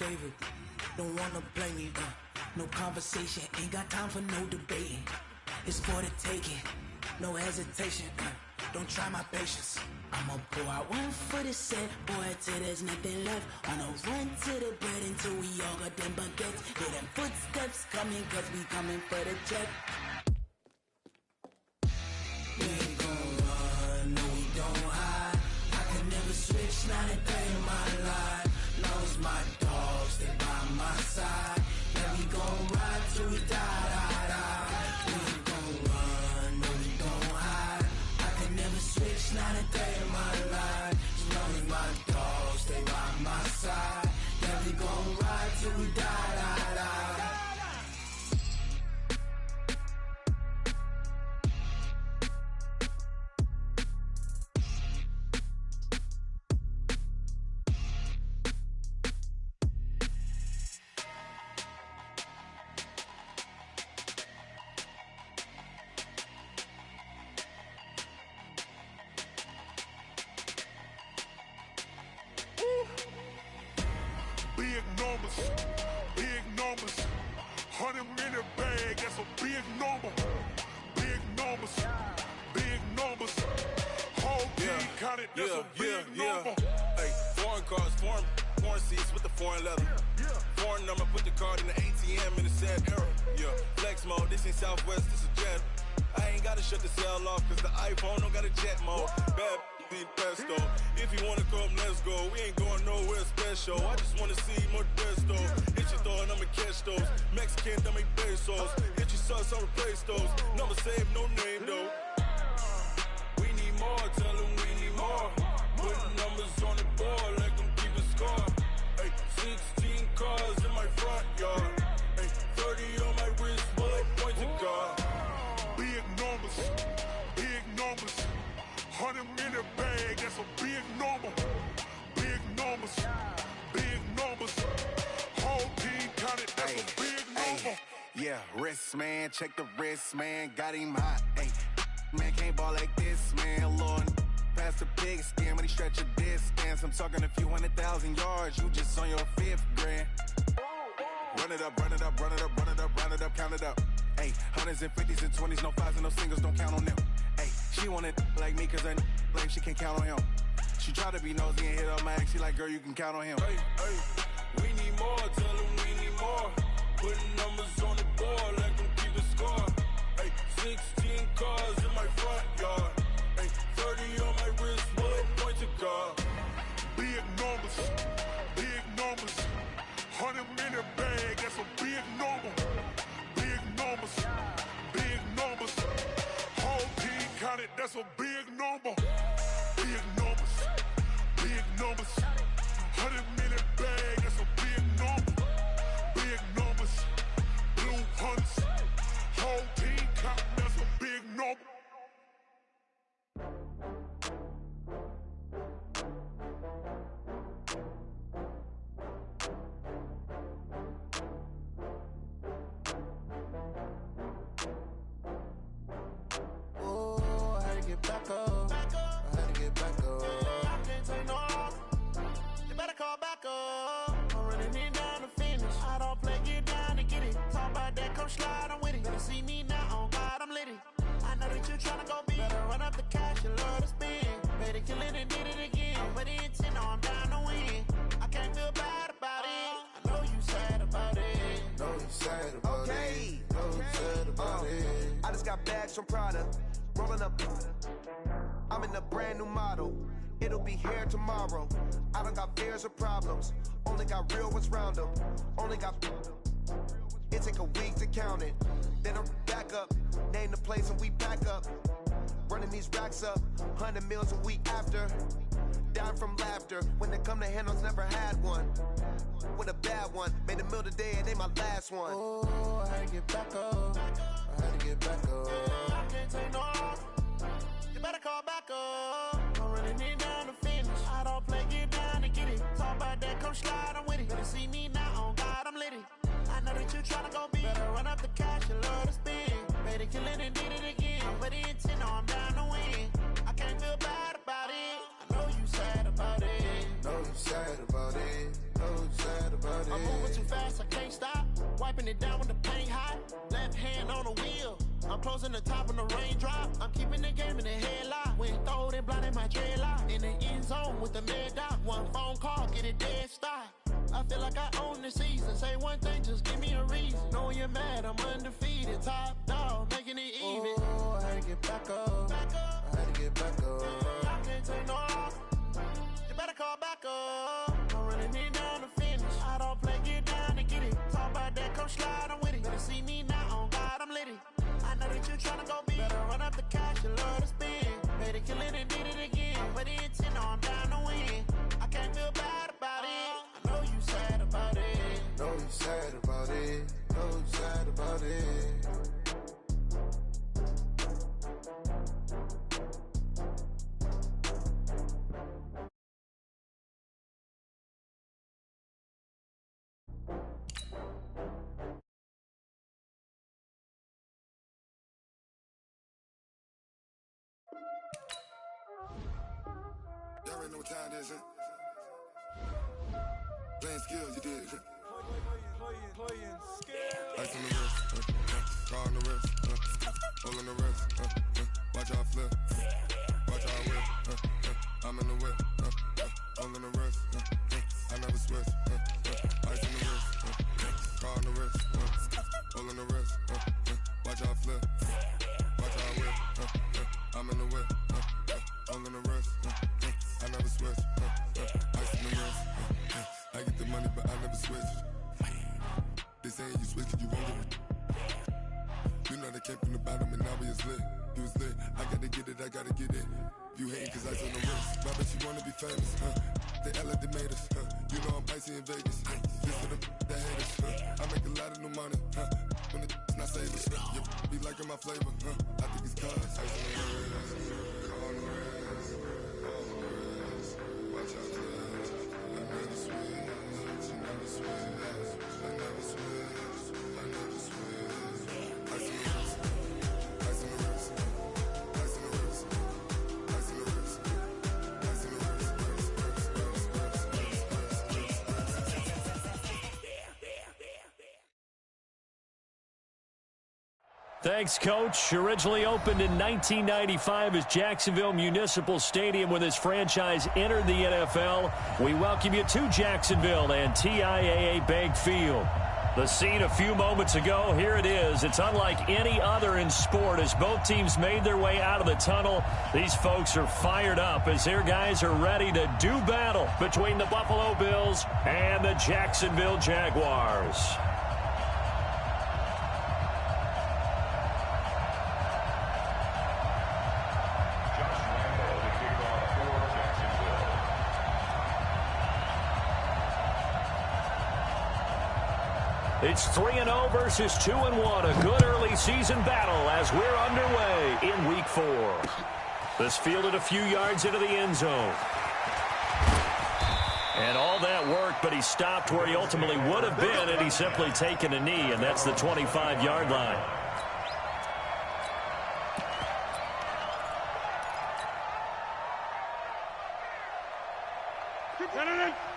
favorite. Don't wanna blame me, no conversation, ain't got time for no debating. It's for the taking, no hesitation, don't try my patience. I'ma pour out one for the set, boy, till there's nothing left. On a run to the bread until we all got them baguettes. Hear them footsteps coming, cause we coming for the check. We ain't gon' run, no we don't hide. I can never switch, not a day in my life. Knows my dogs, they by my side. Yeah, we gon' ride till we die. We ain't gon' run, no we don't hide. I can never switch, not a day in my life. As long as my dogs, they by my side. Yeah, we gon' ride till we die. Big numbers, 100-minute bag, that's a big number. Big numbers, whole team counted, that's a big number. Hey, foreign cars, foreign seats with the foreign leather. Foreign number, put the card in the ATM in the sad era. Yeah, flex mode, this ain't Southwest, this is Jet. I ain't gotta shut the cell off, cause the iPhone don't got a jet mode. Bad need pesto. If you wanna come, let's go. We ain't going nowhere special. I just wanna see more desto. Hit your throw and I'ma catch those. Mexican, don't make pesos. Hit your sauce, I'll replace those. Number save, no name though. We need more, tell them we need more. Putting numbers on the board, like them keep a score. Hey, 16 cars in my front yard. Hey, 30 on my wrist, bullet point to God. Big numbers, 100-minute bag, that's a big number. Big numbers, whole team counted, that's a big number. Yeah, wrist man, check the wrist man, got him hot. Ay, man can't ball like this, man. Lord, past the pig skin when he stretch a distance. I'm talking a few 100,000 yards, you just on your 5th grand. Run it up, count it up. Ayy, hundreds and 50s and 20s, no 5s and no singles, don't count on them. Ayy, she want it like me, cause I like she can count on him. She try to be nosy and hit up my ex, she like, girl, you can count on him. Hey, we need more, tell them we need more. Putting numbers on the board, like them keep a score. Hey, 16 cars in my front yard. Hey, 30 on my wrist, bullet point to God. Big numbers, 100-minute bag, that's a big number. Big numbers, whole team counted, that's a big number. Big numbers, 100-minute bag, that's a big number. Big numbers, blue hunts, whole team counted, that's a big number. Back up. I had to get back up. I can't take no loss. You better call back up. I'm running it down to finish. I don't play, get down to get it. Talk about that, come slide, I'm with it. Better see me now, on God, I'm litty. I know that you tryna go big. Better run up the cash, you love to spend. Better kill it and did it again. I'm with the intent, no, I'm down to win. I can't feel bad about it. I know you sad about it. Know you sad about it. Know you sad about it. I just got bags from Prada. Rolling up, I'm in a brand new model. It'll be here tomorrow. I don't got fears or problems. Only got real ones round them. Only got. It take a week to count it. Then I'm back up. Name the place and we back up. Running these racks up. 100 meals a week after. Dying from laughter. When they come to handles, never had one. With a bad one. Made a meal today and ain't my last one. Oh, I had to get back up. I had to get back up. I can't take no loss. You better call back up. I'm running it down to finish. I don't play, get down to get it. Talk about that, come slide, I'm with it. Better see me now, on God, I'm litty. I know that you tryna go big. Better run up the cash, you love to spend. Better kill it and did it again. I'm with the intent, no, I'm down to win. I can't feel bad about it. I know you sad about it. Know you sad about it. I'm moving too fast, I can't stop. Wiping it down when the paint hot. Left hand on the wheel. I'm closing the top on the raindrop. I'm keeping the game in the headlock. When throwed and blinded my dreadlock. In the end zone with the mad dot. One phone call, get it dead stop. I feel like I own the season. Say one thing, just give me a reason. Knowing you're mad, I'm undefeated. Top dog, making it even. Oh, I had to get back up. I had to get back up. I can't take no loss. You better call back up. I'm running it down to finish. I don't play, get down and get it. Talk about that, come slide, I'm with it. Better see me now, on God, I'm lit it. I know that you're tryna go big. Better run up the cash, you love to spend. Made it, kill it, and did it again. Put the intent on, I'm down to win. I can't feel bad about it. I know you sad about it. Know you sad about it. Know you sad about it. Y'all already know what time it is, huh? Playing skills, you did. Playing skills. Ice on the wrist, car on the wrist, hole on the wrist, watch out flip, watch out whip, I'm in the whip, hole on the wrist, I never switch, ice on the wrist, car on the wrist, hole on the wrist, watch out flip, watch out whip, I'm in the whip, hole on the wrist, I never switch, ice on the wrist, I get the money but I never switch. They saying you switch and you won't get it. You know they came from the bottom and now we is lit. You was lit, I gotta get it, I gotta get it. You hating cause ice on the wrist. I bet you wanna be famous, They act like they made us, You know I'm icy in Vegas, This for them that hate us, I make a lot of new money, When it's not savers, You be liking my flavor, I think it's cause ice on the wrist, car on the wrist, all on the wrist. Watch out for this, I never switch, I never switch. I never switch, I never switch. Ice in the wrist, ice in the wrist, ice in the wrist, ice in the wrist, ice in the Thanks, Coach. Originally opened in 1995 as Jacksonville Municipal Stadium when this franchise entered the NFL. We welcome you to Jacksonville and TIAA Bank Field. The scene a few moments ago, here it is. It's unlike any other in sport as both teams made their way out of the tunnel. These folks are fired up as their guys are ready to do battle between the Buffalo Bills and the Jacksonville Jaguars. It's 3-0 versus 2-1. A good early season battle as we're underway in Week 4. This fielded a few yards into the end zone. And all that work, but he stopped where he ultimately would have been had he simply taken a knee, and that's the 25-yard line.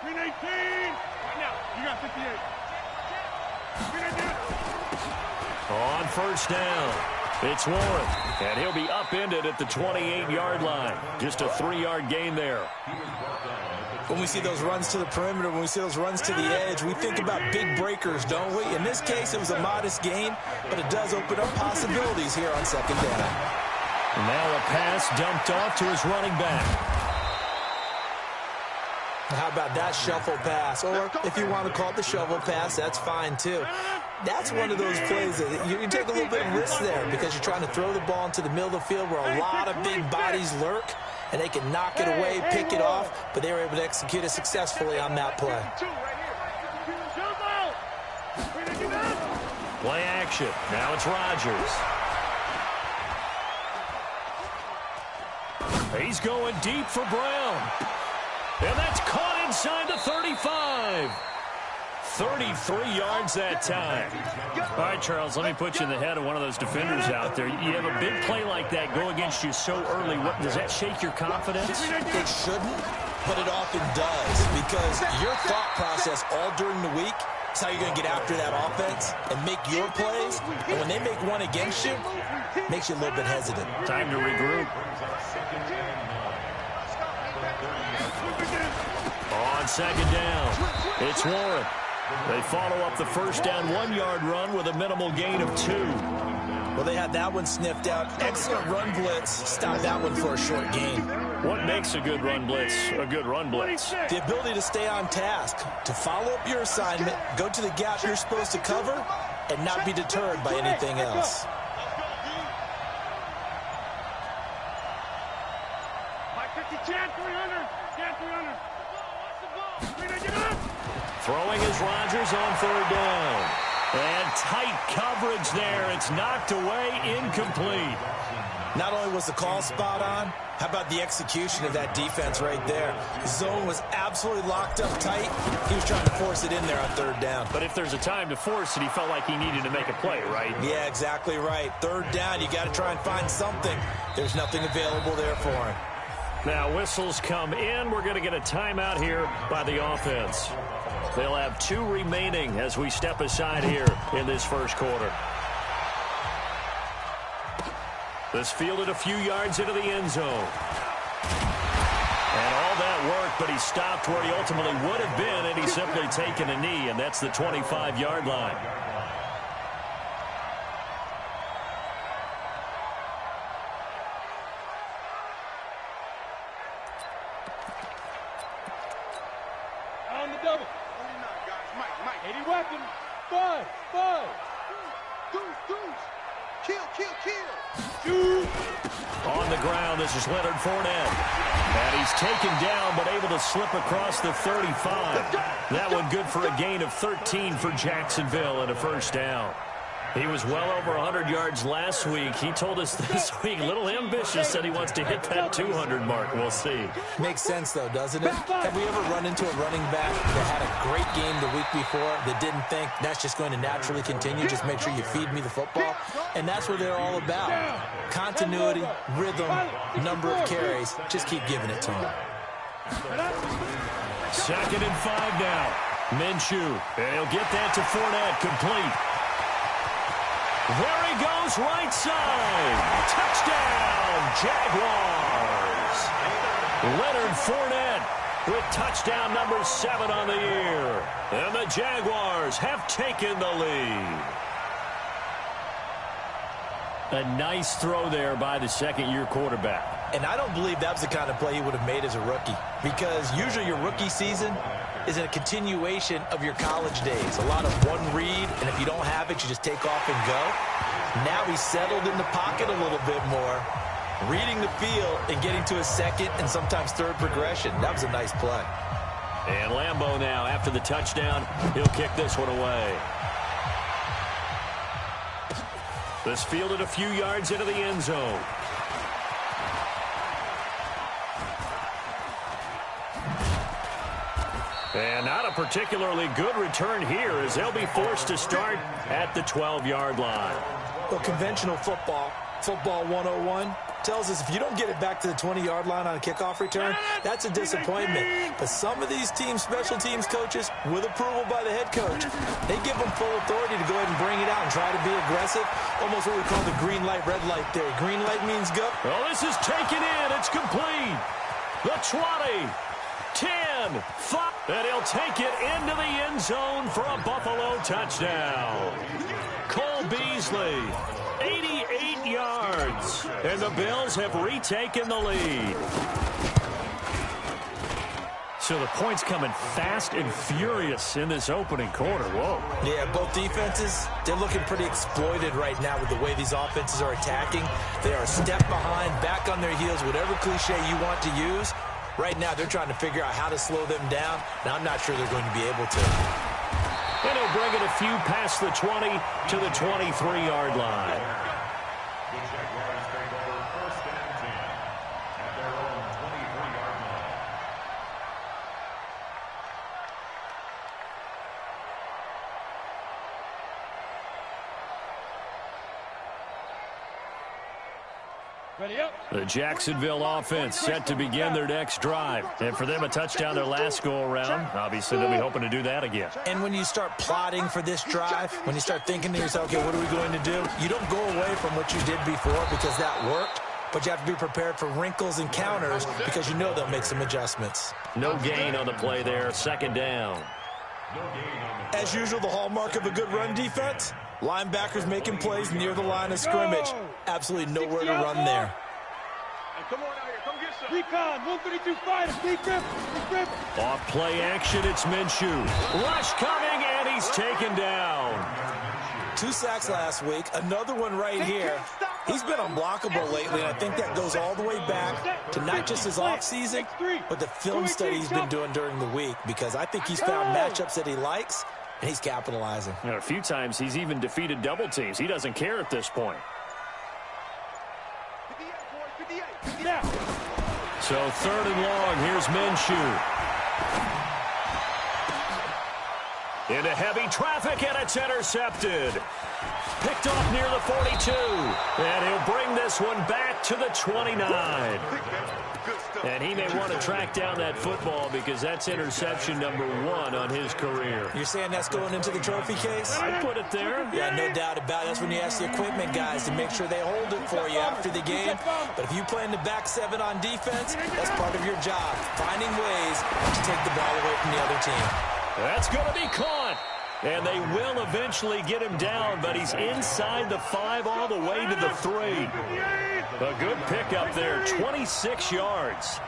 Green 18. Right now, you got 58. On first down, it's Warren, and he'll be upended at the 28-yard line. Just a 3-yard gain there. When we see those runs to the perimeter, when we see those runs to the edge, we think about big breakers, don't we? In this case, it was a modest gain, but it does open up possibilities here on second down. Now a pass dumped off to his running back. How about that shuffle pass? Or if you want to call it the shovel pass, that's fine too. That's one of those plays that you can take a little bit of risk there because you're trying to throw the ball into the middle of the field where a lot of big bodies lurk, and they can knock it away, pick it off, but they were able to execute it successfully on that play. Play action. Now it's Rodgers. He's going deep for Brown. And that's caught inside the 35. 33 yards that time. All right, Charles, let me put you in the head of one of those defenders out there. You have a big play like that go against you so early. What, does that shake your confidence? It shouldn't, but it often does, because your thought process all during the week is how you're going to get after that offense and make your plays. And when they make one against you, it makes you a little bit hesitant. Time to regroup. On second down, it's Warren. They follow up the first down 1-yard run with a minimal gain of 2. Well, they had that one sniffed out. Excellent run blitz. Stop that one for a short gain. What makes a good run blitz a good run blitz? The ability to stay on task, to follow up your assignment, go to the gap you're supposed to cover, and not be deterred by anything else. Throwing is Rodgers on third down. And tight coverage there. It's knocked away, incomplete. Not only was the call spot on, how about the execution of that defense right there? The zone was absolutely locked up tight. He was trying to force it in there on third down. But if there's a time to force it, he felt like he needed to make a play, right? Yeah, exactly right. Third down, you got to try and find something. There's nothing available there for him. Now whistles come in. We're going to get a timeout here by the offense. They'll have 2 remaining as we step aside here in this first quarter. This fielded a few yards into the end zone. And all that work, but he stopped where he ultimately would have been, and he's simply taken a knee, and that's the 25-yard line. On the double. 80 weapon. 5. Kill. On the ground, this is Leonard Fournette. And he's taken down, but able to slip across the 35. That one good for a gain of 13 for Jacksonville and a first down. He was well over 100 yards last week. He told us this week, a little ambitious, said he wants to hit that 200 mark. We'll see. Makes sense, though, doesn't it? Have we ever run into a running back that had a great game the week before that didn't think that's just going to naturally continue? Just make sure you feed me the football. And that's what they're all about. Continuity, rhythm, number of carries. Just keep giving it to him. 2nd and 5 now. Minshew. And he'll get that to Fournette, complete. There he goes, right side. Touchdown, Jaguars. Leonard Fournette with touchdown number 7 on the year. And the Jaguars have taken the lead. A nice throw there by the second-year quarterback. And I don't believe that was the kind of play he would have made as a rookie, because usually your rookie season is a continuation of your college days. A lot of one read, and if you don't have it, you just take off and go. Now he's settled in the pocket a little bit more, reading the field and getting to a second and sometimes third progression. That was a nice play. And Lambeau now, after the touchdown, he'll kick this one away. This fielded a few yards into the end zone. And not a particularly good return here, as they'll be forced to start at the 12-yard line. Well, conventional football 101, tells us if you don't get it back to the 20-yard line on a kickoff return, that's a disappointment. But some of these teams, special teams coaches, with approval by the head coach, they give them full authority to go ahead and bring it out and try to be aggressive. Almost what we call the green light, red light theory. Green light means go. Well, this is taken in. It's complete. The 20. 10, 5, and he'll take it into the end zone for a Buffalo touchdown. Cole Beasley, 88 yards, and the Bills have retaken the lead. So the points coming fast and furious in this opening quarter. Whoa. Yeah, both defenses, they're looking pretty exploited right now with the way these offenses are attacking. They are a step behind, back on their heels, whatever cliche you want to use. Right now, they're trying to figure out how to slow them down, and I'm not sure they're going to be able to. And he'll bring it a few past the 20 to the 23-yard line. The Jaguars take over 1st and 10 at their own 23-yard line. The Jacksonville offense set to begin their next drive. And for them, a touchdown their last go-around. Obviously, they'll be hoping to do that again. And when you start plotting for this drive, when you start thinking to yourself, okay, what are we going to do? You don't go away from what you did before because that worked. But you have to be prepared for wrinkles and counters because you know they'll make some adjustments. No gain on the play there. Second down. As usual, the hallmark of a good run defense, linebackers making plays near the line of scrimmage. Absolutely nowhere to run there. Come on out here. Come get some. Recon, 132 fighters. Off play action, it's Minshew. Rush coming, and he's taken down. 2 sacks last week, another one right here. He's been unblockable lately, and I think that goes all the way back to not just his offseason, but the film study he's been doing during the week, because I think he's found matchups that he likes, and he's capitalizing. You know, a few times he's even defeated double teams. He doesn't care at this point. So 3rd and long, here's Minshew. Into heavy traffic, and it's intercepted. Picked off near the 42. And he'll bring this one back to the 29. And he may want to track down that football because that's interception number 1 on his career. You're saying that's going into the trophy case? I'd put it there. Yeah, no doubt about it. That's when you ask the equipment guys to make sure they hold it for you after the game. But if you play in the back 7 on defense, that's part of your job, finding ways to take the ball away from the other team. That's going to be caught. And they will eventually get him down, but he's inside the 5 all the way to the 3. A good pickup there, 26 yards.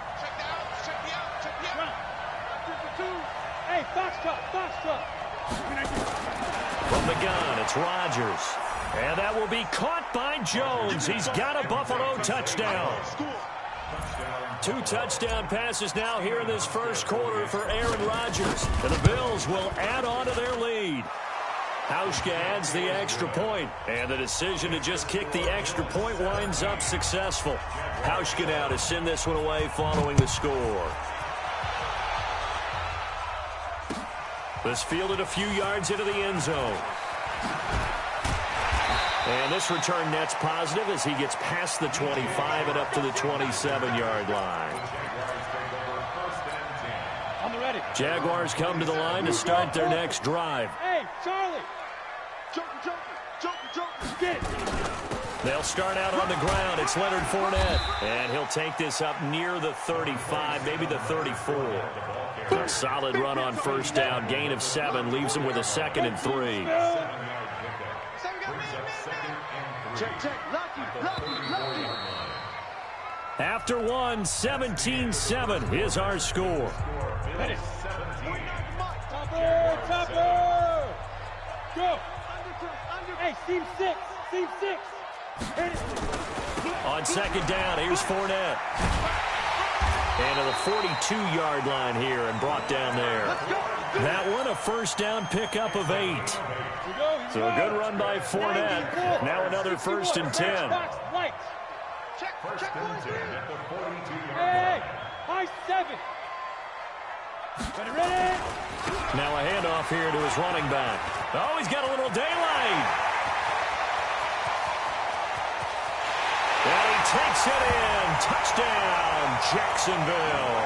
Hey, box top. From the gun, it's Rodgers. And that will be caught by Jones. He's got a Buffalo touchdown. 2 touchdown passes now here in this first quarter for Aaron Rodgers. And the Bills will add on to their lead. Hauschka adds the extra point, and the decision to just kick the extra point winds up successful. Hauschka now to send this one away following the score. This fielded a few yards into the end zone. And this return net's positive as he gets past the 25 and up to the 27-yard line. On the ready. Jaguars come to the line to start their next drive. Hey, Charlie. Jump. Get it. They'll start out on the ground. It's Leonard Fournette. And he'll take this up near the 35, maybe the 34. A solid run on first down. Gain of 7 leaves him with a 2nd and 3. Check. Lucky. After 1, 17-7 is our score. Ready. Topper. Go. Hey, seam 6. Hit it. On second down, here's Fournette. And to the 42-yard line here and brought down there. That one, a first down pickup of 8. So a good run by Fournette. Now another 1st and 10. Check. Hey, high 7. Ready. Now a handoff here to his running back. Oh, he's got a little daylight. And he takes it in. Touchdown, Jacksonville.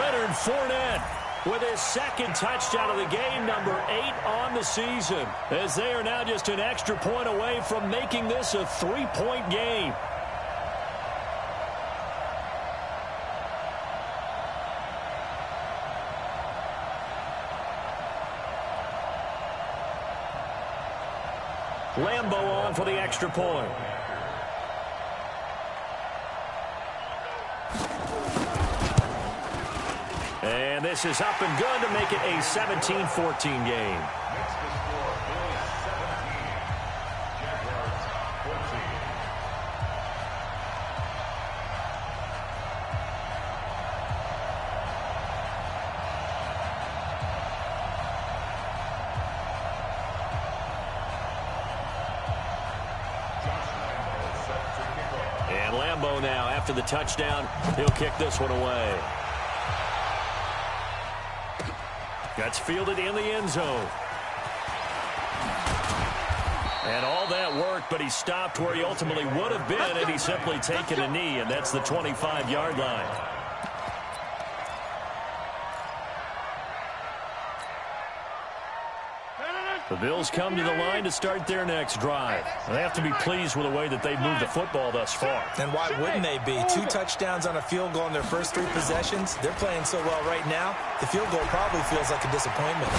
Leonard Fournette with his 2nd touchdown of the game, number 8 on the season, as they are now just an extra point away from making this a 3-point game. Lambeau on for the extra point. And this is up and good to make it a 17-14 game. And Lambeau now, after the touchdown, he'll kick this one away. That's fielded in the end zone. And all that work, but he stopped where he ultimately would have been had he simply taken a knee, and that's the 25-yard line. The Bills come to the line to start their next drive. They have to be pleased with the way that they've moved the football thus far. And why wouldn't they be? 2 touchdowns on a field goal in their first 3 possessions. They're playing so well right now, the field goal probably feels like a disappointment.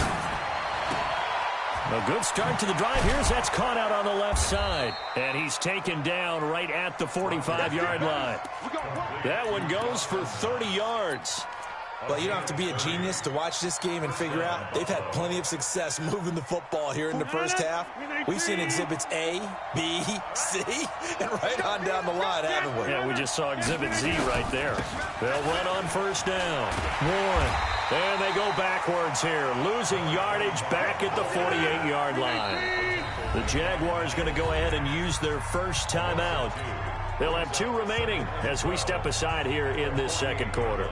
A good start to the drive. That's caught out on the left side. And he's taken down right at the 45-yard line. That one goes for 30 yards. Well, you don't have to be a genius to watch this game and figure out they've had plenty of success moving the football here in the first half. We've seen exhibits A, B, C, and right on down the line, haven't we? Yeah, we just saw exhibit Z right there. They'll run on first down. One. And they go backwards here, losing yardage back at the 48-yard line. The Jaguars going to go ahead and use their first timeout. They'll have 2 remaining as we step aside here in this second quarter.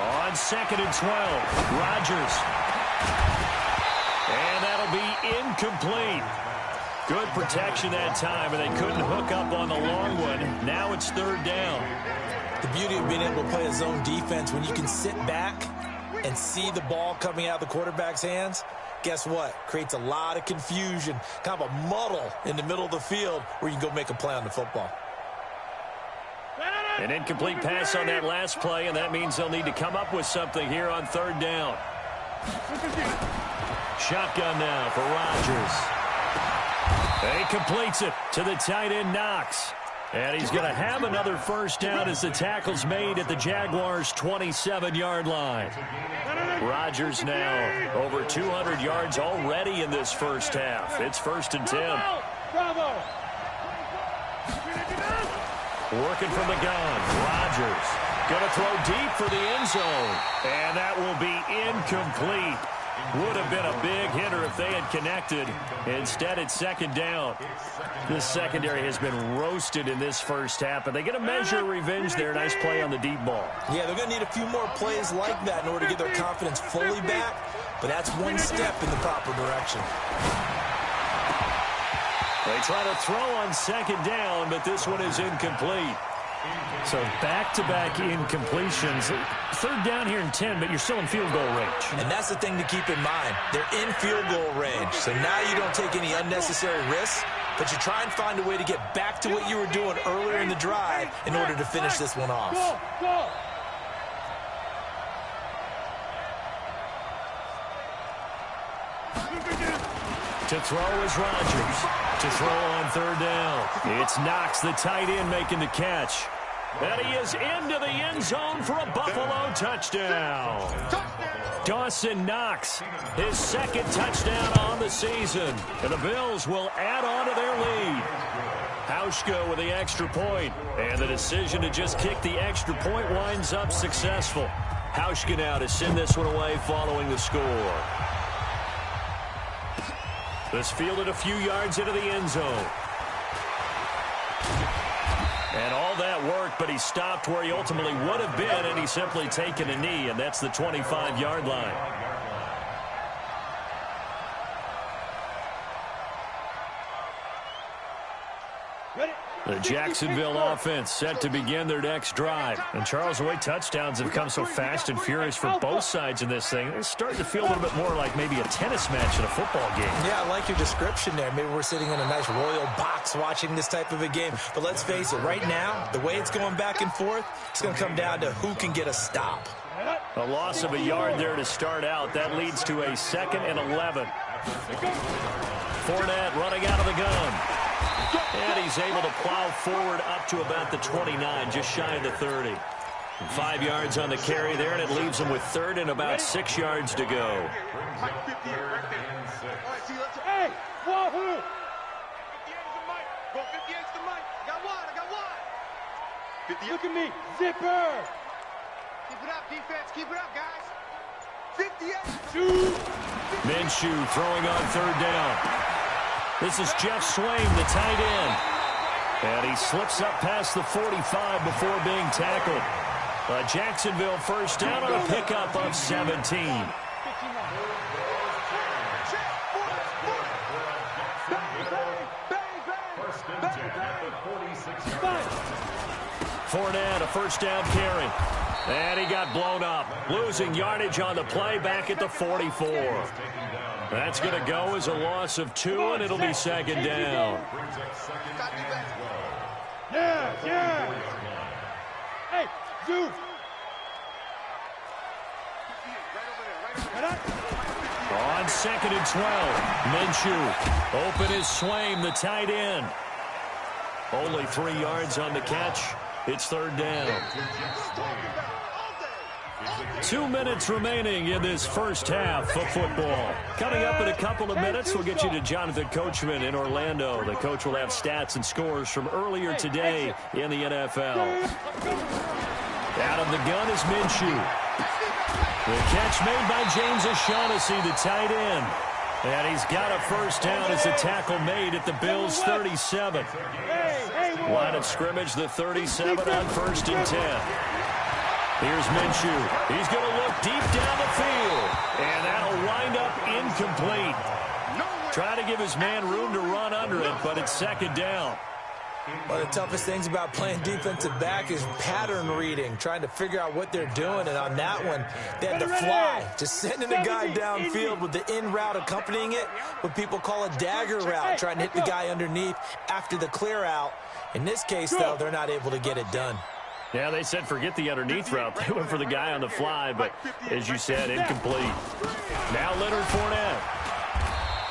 On 2nd and 12, Rodgers. And that'll be incomplete. Good protection that time, and they couldn't hook up on the long one. Now it's 3rd down. The beauty of being able to play a zone defense when you can sit back and see the ball coming out of the quarterback's hands, guess what? Creates a lot of confusion, kind of a muddle in the middle of the field where you can go make a play on the football. An incomplete pass on that last play, and that means they'll need to come up with something here on 3rd down. Shotgun now for Rodgers. And he completes it to the tight end, Knox. And he's going to have another first down as the tackle's made at the Jaguars' 27-yard line. Rodgers now over 200 yards already in this first half. It's 1st and 10. Bravo. Working from the gun, Rodgers going to throw deep for the end zone, and that will be incomplete. Would have been a big hitter if they had connected. Instead, it's 2nd down. This secondary has been roasted in this first half, but they get a measure of revenge there. Nice play on the deep ball. Yeah, they're going to need a few more plays like that in order to get their confidence fully back, but that's one step in the proper direction. They try to throw on 2nd down, but this one is incomplete. So back-to-back incompletions. 3rd down here in 10, but you're still in field goal range. And that's the thing to keep in mind. They're in field goal range. So now you don't take any unnecessary risks, but you try and find a way to get back to what you were doing earlier in the drive in order to finish this one off. To throw is Rodgers. To throw on 3rd down. It's Knox, the tight end, making the catch. And he is into the end zone for a Buffalo touchdown. Dawson Knox, his 2nd touchdown on the season. And the Bills will add on to their lead. Hauschka with the extra point. And the decision to just kick the extra point winds up successful. Hauschka now to send this one away following the score. This fielded a few yards into the end zone. And all that work, but he stopped where he ultimately would have been, and he's simply taken a knee, and that's the 25-yard line. The Jacksonville offense set to begin their next drive. And Charles, the way touchdowns have come so fast and furious for both sides in this thing, it's starting to feel a little bit more like maybe a tennis match in a football game. Yeah, I like your description there. Maybe we're sitting in a nice royal box watching this type of a game. But let's face it, right now, the way it's going back and forth, it's going to come down to who can get a stop. A loss of a yard there to start out. That leads to a 2nd and 11. Fournette running out of the gun. And he's able to plow forward up to about the 29, just shy of the 30. 5 yards on the carry there, and it leaves him with 3rd and about 6 yards to go. Hey, wahoo! Look at me, zipper! Keep it up, defense. Keep it up, guys. 58. Minshew throwing on 3rd down. This is Jeff Swain, the tight end. And he slips up past the 45 before being tackled. A Jacksonville first down on a pickup of 17. Fournette, a first down carry. And he got blown up. Losing yardage on the play back at the 44. That's going to go as a loss of 2, and it'll be second down. Yeah. Hey, dude. On 2nd and 12, Minshew. Open is Swaim, the tight end. Only 3 yards on the catch. It's third down. 2 minutes remaining in this first half of football. Coming up in a couple of minutes, we'll get you to Jonathan Coachman in Orlando. The coach will have stats and scores from earlier today in the NFL. Out of the gun is Minshew. The catch made by James O'Shaughnessy, the tight end. And he's got a first down as a tackle made at the Bills' 37. Line of scrimmage, the 37 on 1st and 10. Here's Minshew. He's going to look deep down the field. And that'll wind up incomplete. Try to give his man room to run under it, but it's second down. One of the toughest things about playing defensive back is pattern reading, trying to figure out what they're doing. And on that one, they had to fly, just sending a guy downfield with the in route accompanying it, what people call a dagger route, trying to hit the guy underneath after the clear out. In this case, though, they're not able to get it done. Yeah, they said forget the underneath route. They went for the guy on the fly, but as you said, incomplete. Now Leonard Fournette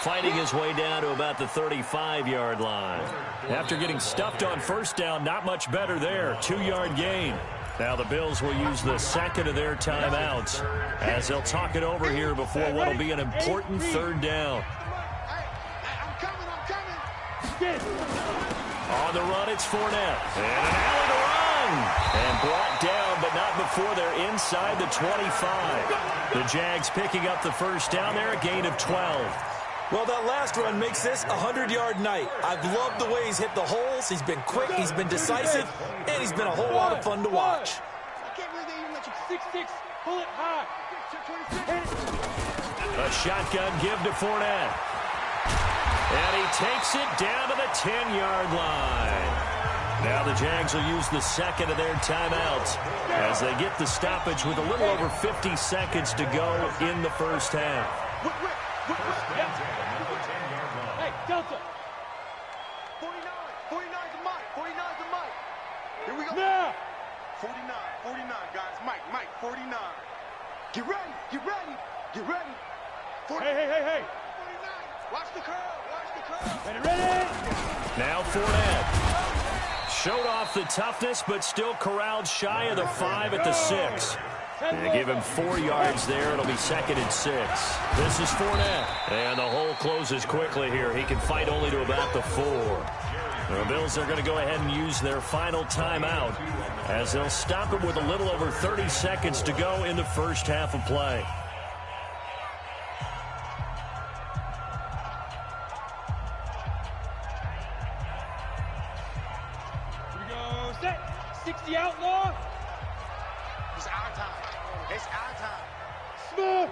fighting his way down to about the 35-yard line. After getting stuffed on first down, not much better there. 2-yard gain. Now the Bills will use the second of their timeouts as they'll talk it over here before what will be an important third down. On the run, it's Fournette. And an alley to run. And brought down, but not before they're inside the 25. The Jags picking up the first down there, a gain of 12. Well, that last run makes this a 100-yard night. I've loved the way he's hit the holes. He's been quick, he's been decisive, and he's been a whole lot of fun to watch. I can't believe they even let you 6'6", pull it high. A shotgun give to Fournette. And he takes it down to the 10-yard line. Now the Jags will use the second of their timeouts as they get the stoppage with a little over 50 seconds to go in the first half. Hey, Delta. 49 the mic. 49 the mic. Here we go. Now. 49, guys. Mike, 49. Get ready. 49. Hey. 49. Watch the curl. Ready. Now Fournette. Showed off the toughness, but still corralled shy of the 5 at the 6. They give him 4 yards there. It'll be 2nd and 6. This is Fournette. And the hole closes quickly here. He can fight only to about the 4. The Bills are going to go ahead and use their final timeout as they'll stop it with a little over 30 seconds to go in the first half of play. Here we go. Set. 60 outlaw. It's our time. Smooth.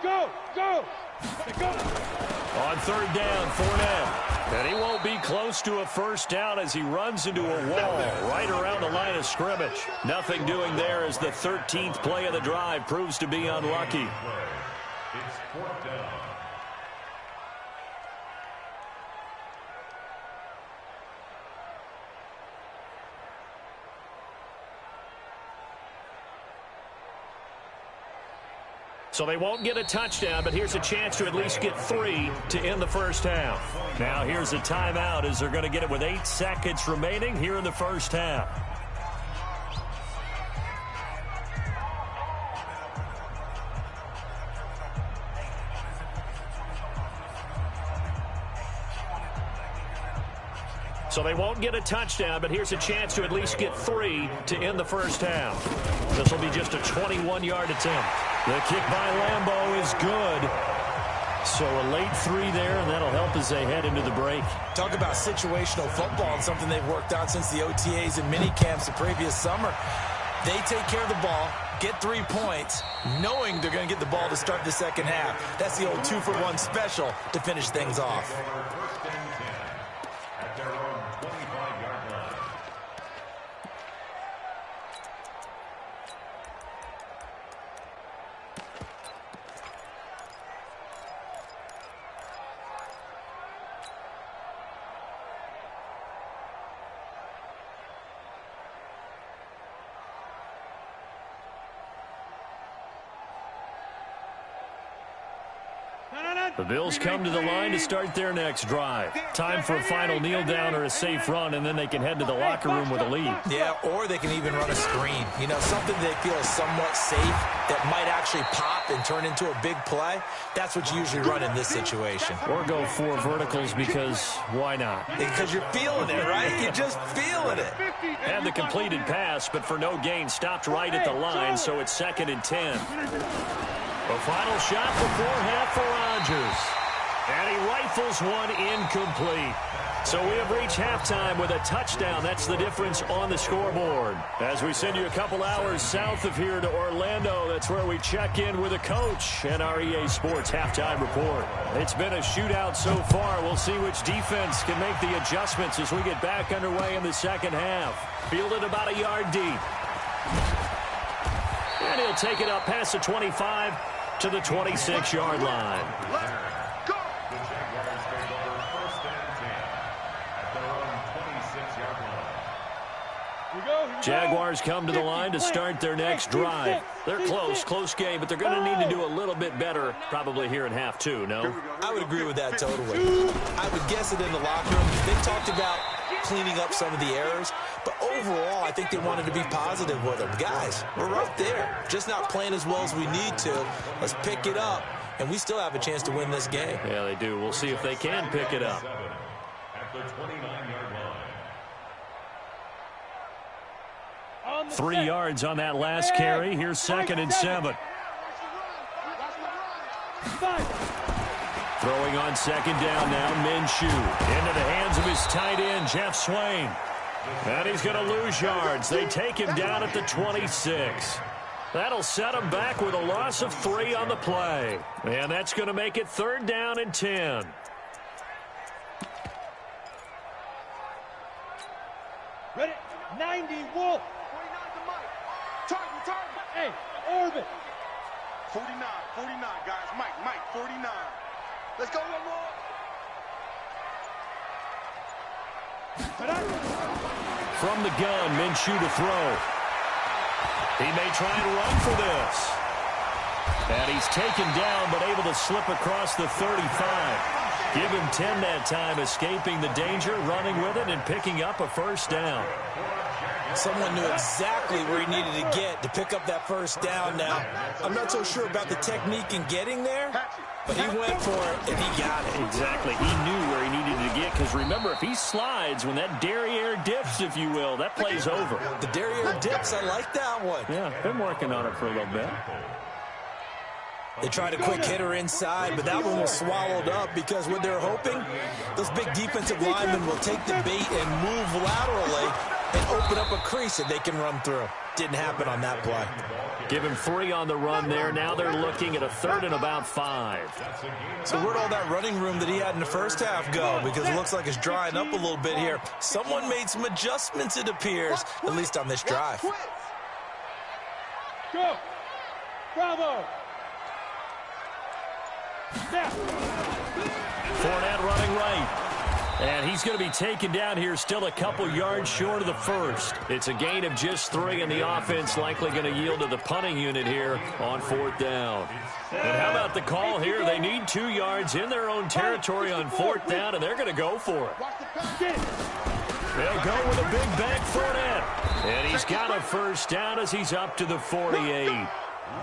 Go. On third down, Fournette. And he won't be close to a first down as he runs into a wall right around the line of scrimmage. Nothing doing there as the 13th play of the drive proves to be unlucky. It's fourth down. So they won't get a touchdown, but here's a chance to at least get 3 to end the first half. Now here's a timeout as they're going to get it with 8 seconds remaining here in the first half. So they won't get a touchdown, but here's a chance to at least get 3 to end the first half. This will be just a 21-yard attempt. The kick by Lambeau is good. So a late 3 there, and that'll help as they head into the break. Talk about situational football and something they've worked on since the OTAs and mini camps the previous summer. They take care of the ball, get 3 points, knowing they're going to get the ball to start the second half. That's the old 2-for-1 special to finish things off. First and 10 at their own 25-yard line. The Bills come to the line to start their next drive. Time for a final kneel down or a safe run, and then they can head to the locker room with a lead. Yeah, or they can even run a screen. You know, something they feel is somewhat safe that might actually pop and turn into a big play. That's what you usually run in this situation. Or go 4 verticals because why not? Because you're feeling it, right? You're just feeling it. Had the completed pass, but for no gain, stopped right at the line, so it's 2nd and 10. The final shot before half for Rodgers. And he rifles one incomplete. So we have reached halftime with a touchdown. That's the difference on the scoreboard. As we send you a couple hours south of here to Orlando, that's where we check in with a coach and our EA Sports halftime report. It's been a shootout so far. We'll see which defense can make the adjustments as we get back underway in the second half. Fielded about a yard deep. And he'll take it up past the 25 to the 26-yard line. The Jaguars take over first and 10 at their own 26-yard line. Jaguars come to the line to start their next drive. They're close game, but they're going to need to do a little bit better probably here in half 2, no? I would agree with that totally. I would guess it in the locker room. They talked about cleaning up some of the errors, but overall, I think they wanted to be positive with them. Guys, we're right there. Just not playing as well as we need to. Let's pick it up, and we still have a chance to win this game. Yeah, they do. We'll see if they can pick it up. At the 29-yard line. 3 yards on that last carry. Here's 2nd and 7. Throwing on 2nd down now, Minshew. Into the hands of his tight end, Jeff Swain. And he's going to lose yards. They take him down at the 26. That'll set him back with a loss of 3 on the play. And that's going to make it 3rd down and 10. Ready? 90, Wolf. 49 to Mike. Target. Hey, Orbit. 49, guys. Mike, 49. Let's go one more. From the gun, Minshew to throw. He may try and run for this. And he's taken down, but able to slip across the 35. Give him 10 that time, escaping the danger, running with it, and picking up a 1st down. Someone knew exactly where he needed to get to pick up that 1st down now. I'm not so sure about the technique in getting there, but he went for it, and he got it. Exactly. He knew where he needed to get, because remember, if he slides, when that derriere dips, if you will, that play's over. The derriere dips, I like that one. Yeah, been working on it for a little bit. They tried a quick hitter inside, but that one was swallowed up because what they're hoping, those big defensive linemen will take the bait and move laterally and open up a crease that they can run through. Didn't happen on that play. Give him 3 on the run there. Now they're looking at a 3rd and about 5. So where'd all that running room that he had in the first half go? Because it looks like it's drying up a little bit here. Someone made some adjustments, it appears, at least on this drive. Go. Bravo. Fournette running right. And he's going to be taken down here, still a couple yards short of the 1st. It's a gain of just 3, and the offense likely going to yield to the punting unit here on 4th down. And how about the call here? They need 2 yards in their own territory on 4th down, and they're going to go for it. They'll go with a big back Fournette. And he's got a 1st down as he's up to the 48.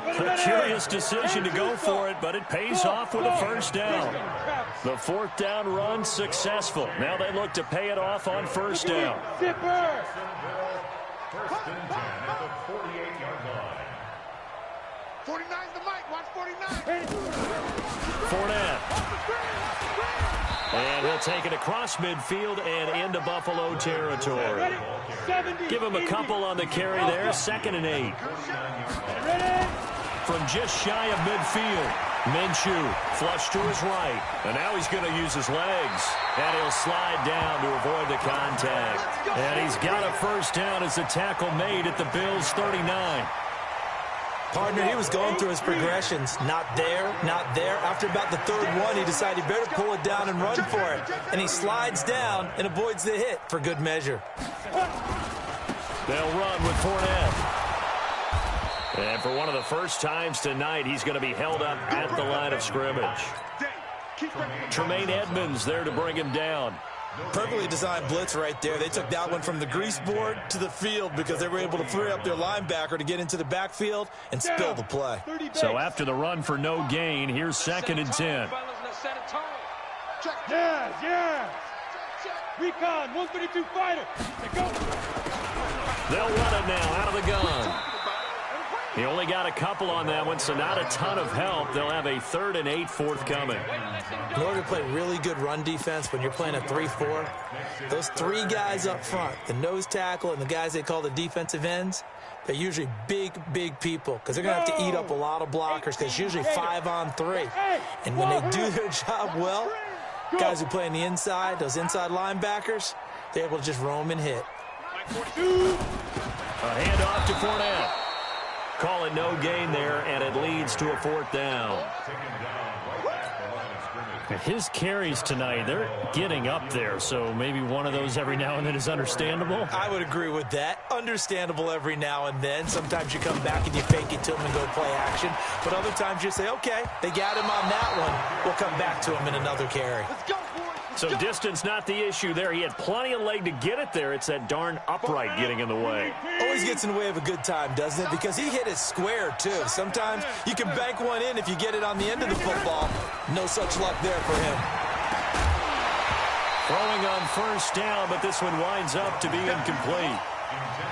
A curious decision to go for it, but it pays off with a 1st down. The 4th down run successful. Now they look to pay it off on 1st down. 1st and 10 at the 48-yard line. 49's the mic. Watch 49. Fournette. And he'll take it across midfield and into Buffalo territory. Give him a couple on the carry there. 2nd and 8. From just shy of midfield. Minshew flush to his right. And now he's going to use his legs. And he'll slide down to avoid the contact. And he's got a first down as the tackle made at the Bills' 39. Partner, he was going through his progressions. Not there, not there. After about the 3rd one, he decided he better pull it down and run for it. And he slides down and avoids the hit for good measure. They'll run with Fournette. And for one of the first times tonight, he's going to be held up at the line of scrimmage. Tremaine Edmonds there to bring him down. Perfectly designed blitz right there. They took that one from the grease board to the field because they were able to free up their linebacker to get into the backfield and spill the play. So after the run for no gain, here's 2nd and 10. Yeah. Recon, 132 fighter. They'll run it now out of the gun. He only got a couple on that one, so not a ton of help. They'll have a 3rd and 8 forthcoming. In order to play really good run defense when you're playing a 3-4, those 3 guys up front, the nose tackle and the guys they call the defensive ends, they're usually big people because they're going to have to eat up a lot of blockers because it's usually 5-on-3. And when they do their job well, guys who play on the inside, those inside linebackers, they're able to just roam and hit. A handoff to Fournette. Call it no gain there, and it leads to a 4th down. His carries tonight, they're getting up there, so maybe one of those every now and then is understandable. I would agree with that. Understandable every now and then. Sometimes you come back and you fake it to him and go play action. But other times you say, okay, they got him on that one. We'll come back to him in another carry. Let's go, boys. So distance not the issue there. He had plenty of leg to get it there. It's that darn upright getting in the way. Always gets in the way of a good time, doesn't it? Because he hit it square, too. Sometimes you can bank one in if you get it on the end of the football. No such luck there for him. Throwing on 1st down, but this one winds up to be incomplete.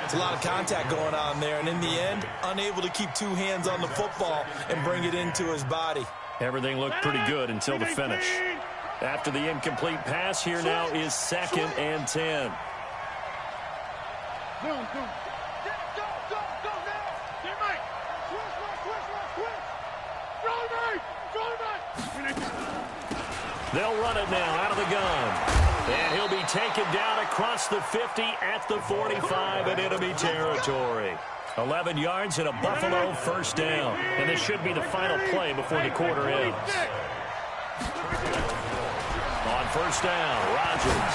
It's a lot of contact going on there, and in the end, unable to keep 2 hands on the football and bring it into his body. Everything looked pretty good until the finish. After the incomplete pass, here now is 2nd and 10. They'll run it now out of the gun. And he'll be taken down across the 50 at the 45 in enemy territory. 11 yards and a Buffalo 1st down. And this should be the final play before the quarter ends. On 1st down, Rodgers.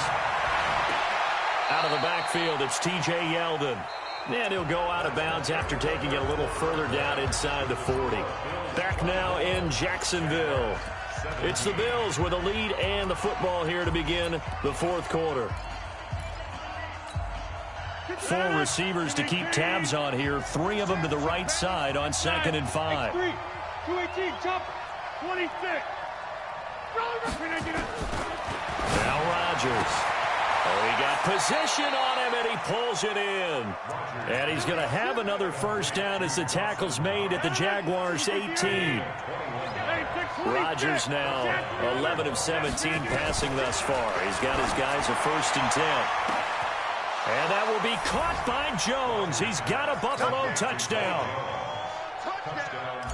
Out of the backfield, it's T.J. Yeldon. And he'll go out of bounds after taking it a little further down inside the 40. Back now in Jacksonville. It's the Bills with a lead and the football here to begin the 4th quarter. 4 receivers to keep tabs on here. 3 of them to the right side on 2nd and 5. 218, chop, 26. Now Rodgers. Oh, he got position on him, and he pulls it in. And he's going to have another 1st down as the tackle's made at the Jaguars' 18. Rodgers now 11 of 17 passing thus far. He's got his guys a 1st and 10. And that will be caught by Jones. He's got a Buffalo touchdown.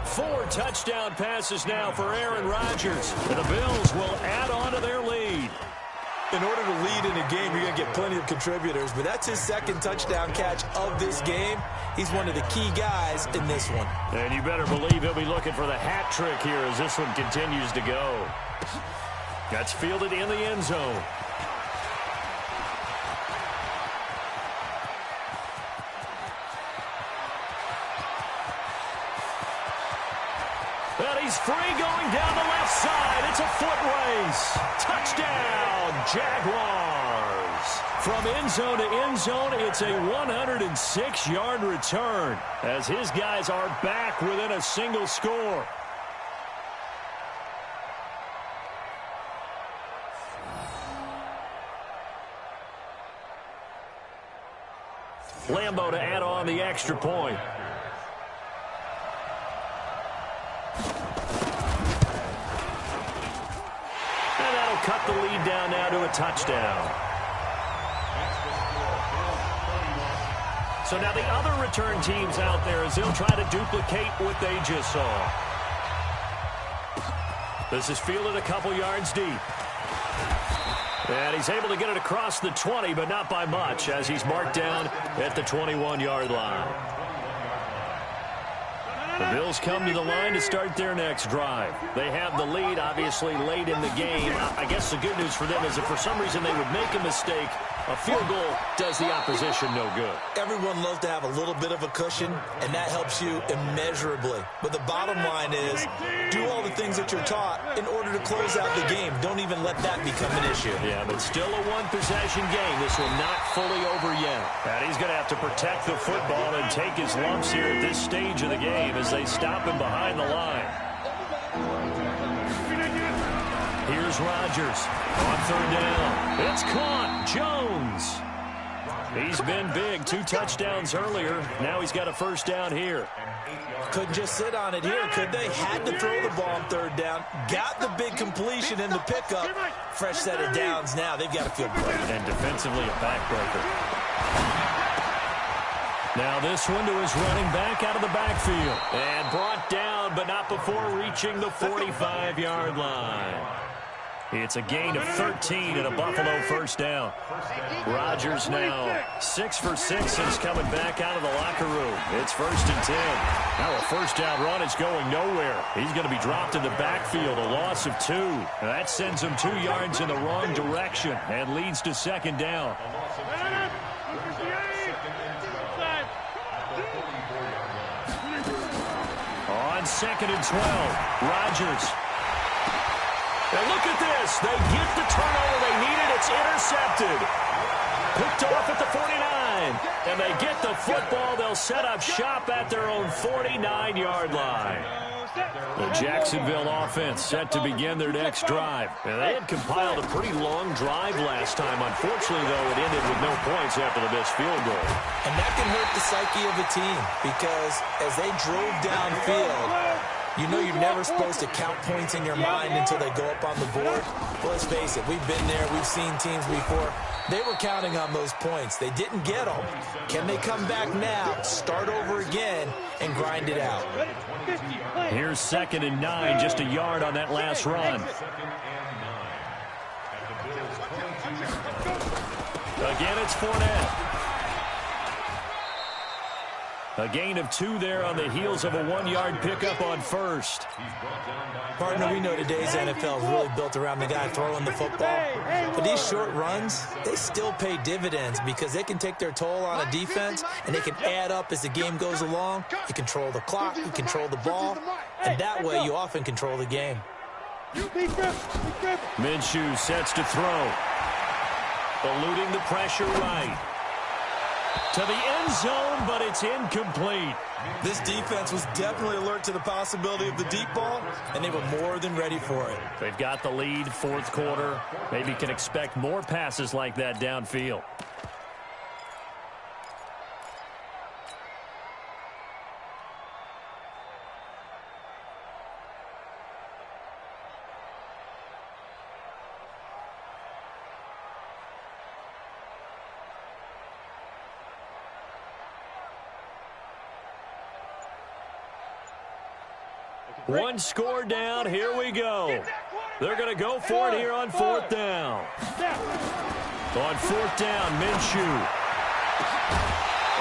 4 touchdown passes now for Aaron Rodgers. And the Bills will add on to their lead. In order to lead in a game, you're going to get plenty of contributors, but that's his 2nd touchdown catch of this game. He's one of the key guys in this one. And you better believe he'll be looking for the hat trick here as this one continues to go. That's fielded in the end zone. And he's free going down the left side. It's a foot race. Touchdown, Jaguars. From end zone to end zone, it's a 106-yard return as his guys are back within a single score. Lambeau to add on the extra point. cut the lead down now to a touchdown. So now the other return teams out there as they'll try to duplicate what they just saw. This is fielded a couple yards deep. And he's able to get it across the 20, but not by much, as he's marked down at the 21-yard line. The Bills come to the line to start their next drive. They have the lead, obviously, late in the game. I guess the good news for them is if for some reason they would make a mistake, a field goal does the opposition no good. Everyone loves to have a little bit of a cushion, and that helps you immeasurably. But the bottom line is, do all the things that you're taught in order to close out the game. Don't even let that become an issue. Yeah, but still a one-possession game. This one not fully over yet. And he's going to have to protect the football and take his lumps here at this stage of the game as they stop him behind the line. Here's Rodgers on third down. It's caught. Jones. He's been big. 2 touchdowns earlier. Now he's got a first down here. Couldn't just sit on it here, could they? Had to throw the ball on third down. Got the big completion in the pickup. Fresh set of downs now. They've got to feel great. And defensively a backbreaker. Now this one to his running back out of the backfield. And brought down, but not before reaching the 45-yard line. It's a gain of 13 and a Buffalo first down. Rodgers now 6 for 6 since coming back out of the locker room. It's 1st and 10. Now a first down run is going nowhere. He's going to be dropped in the backfield, a loss of 2. Now that sends him 2 yards in the wrong direction and leads to 2nd down. On 2nd and 12, Rodgers. Now look at this. They get the turnover they needed. It's intercepted. Picked off at the 49. And they get the football. They'll set up shop at their own 49-yard line. The Jacksonville offense set to begin their next drive. And they had compiled a pretty long drive last time. Unfortunately, though, it ended with no points after the missed field goal. And that can hurt the psyche of a team because as they drove downfield, you know you're never supposed to count points in your mind until they go up on the board. Well, let's face it, we've been there. We've seen teams before. They were counting on those points. They didn't get them. Can they come back now, start over again, and grind it out? Here's 2nd and 9, just a yard on that last run. Again, it's Fournette. A gain of 2 there on the heels of a 1-yard pickup on first. Partner, we know today's NFL is really built around the guy throwing the football. But these short runs, they still pay dividends because they can take their toll on a defense and they can add up as the game goes along. You control the clock, you control the ball, and that way you often control the game. Minshew sets to throw. Eluding the pressure right. To the end zone, but it's incomplete. This defense was definitely alert to the possibility of the deep ball, and they were more than ready for it. They've got the lead, 4th quarter. Maybe can expect more passes like that downfield. One score down. Here we go. They're going to go for it here on 4th down. On 4th down, Minshew.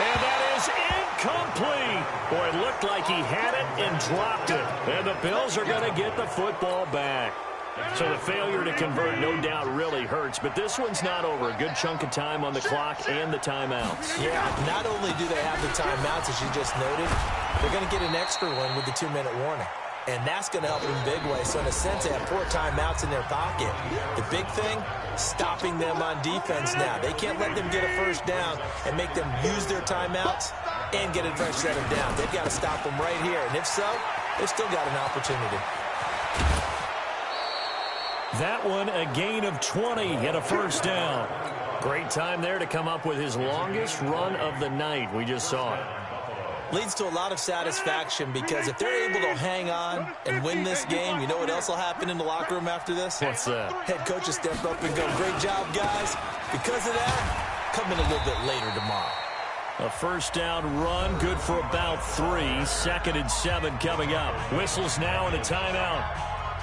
And that is incomplete. Boy, it looked like he had it and dropped it. And the Bills are going to get the football back. So the failure to convert no doubt really hurts, but this one's not over. A good chunk of time on the clock and the timeouts. Yeah, not only do they have the timeouts, as you just noted, they're going to get an extra one with the 2-minute warning. And that's going to help them in a big way. So in a sense, they have 4 timeouts in their pocket. The big thing, stopping them on defense now. They can't let them get a first down and make them use their timeouts and get a fresh set of downs. They've got to stop them right here. And if so, they've still got an opportunity. That one, a gain of 20 and a first down. Great time there to come up with his longest run of the night. We just saw it. leads to a lot of satisfaction because if they're able to hang on and win this game, you know what else will happen in the locker room after this? What's that? Head coach will step up and go, great job, guys. Because of that, come in a little bit later tomorrow. A first down run, good for about 3. 2nd and 7 coming up. Whistles now and a timeout.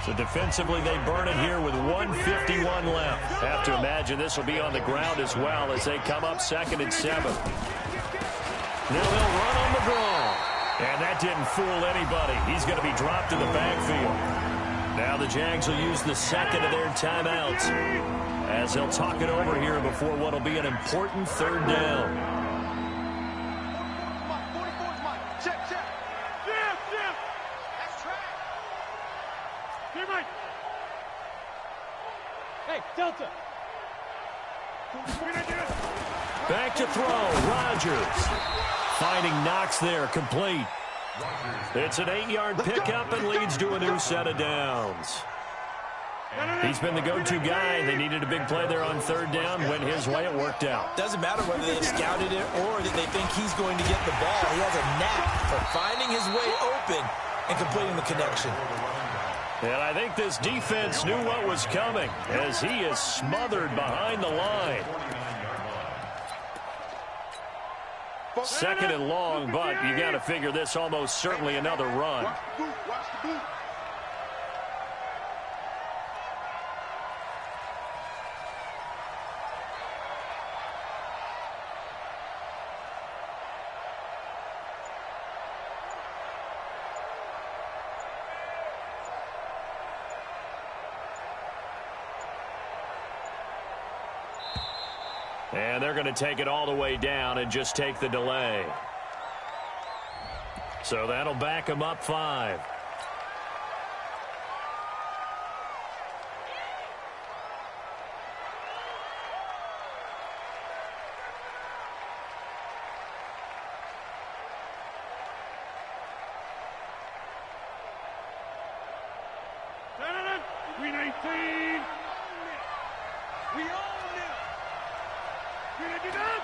So defensively, they burn it here with 1:51 left. Have to imagine this will be on the ground as well as they come up 2nd and 7. Now they'll run on the draw. And that didn't fool anybody. He's going to be dropped in the backfield. Now the Jags will use the second of their timeouts as they'll talk it over here before what will be an important 3rd down. Delta. Back to throw. Rodgers. Finding Knox there. Complete. It's an 8-yard pickup and leads to a new set of downs. He's been the go-to guy. They needed a big play there on 3rd down. Went his way. It worked out. Doesn't matter whether they've scouted it or that they think he's going to get the ball. He has a knack for finding his way open and completing the connection. And I think this defense knew what was coming as he is smothered behind the line. 2nd and long, but you got to figure this almost certainly another run. And they're going to take it all the way down and just take the delay. So that'll back them up 5.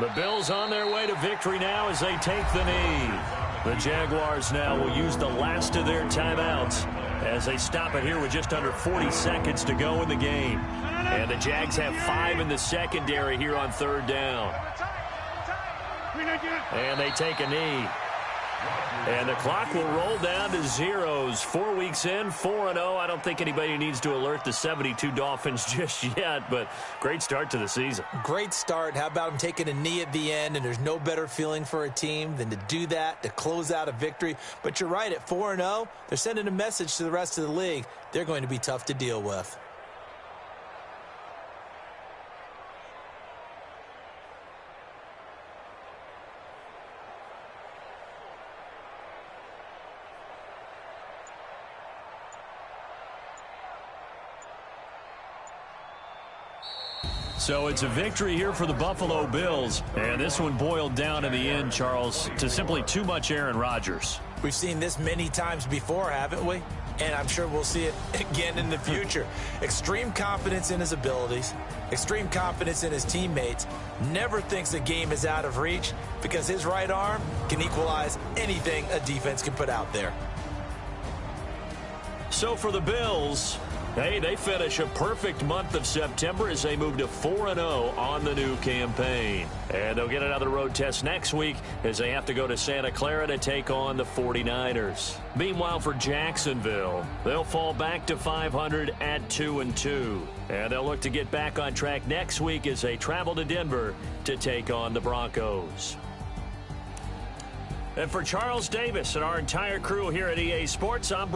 The Bills on their way to victory now as they take the knee. The Jaguars now will use the last of their timeouts as they stop it here with just under 40 seconds to go in the game. And the Jags have 5 in the secondary here on 3rd down. And they take a knee. And the clock will roll down to zeros. 4 weeks in, 4-0. I don't think anybody needs to alert the 72 Dolphins just yet, but great start to the season. Great start. How about them taking a knee at the end? And there's no better feeling for a team than to do that, to close out a victory. But you're right, at 4-0, they're sending a message to the rest of the league. They're going to be tough to deal with. So it's a victory here for the Buffalo Bills. And this one boiled down in the end, Charles, to simply too much Aaron Rodgers. We've seen this many times before, haven't we? And I'm sure we'll see it again in the future. Extreme confidence in his abilities, extreme confidence in his teammates, never thinks a game is out of reach because his right arm can equalize anything a defense can put out there. So for the Bills, hey, they finish a perfect month of September as they move to 4-0 on the new campaign. And they'll get another road test next week as they have to go to Santa Clara to take on the 49ers. Meanwhile, for Jacksonville, they'll fall back to 500 at 2-2. And they'll look to get back on track next week as they travel to Denver to take on the Broncos. And for Charles Davis and our entire crew here at EA Sports, I'm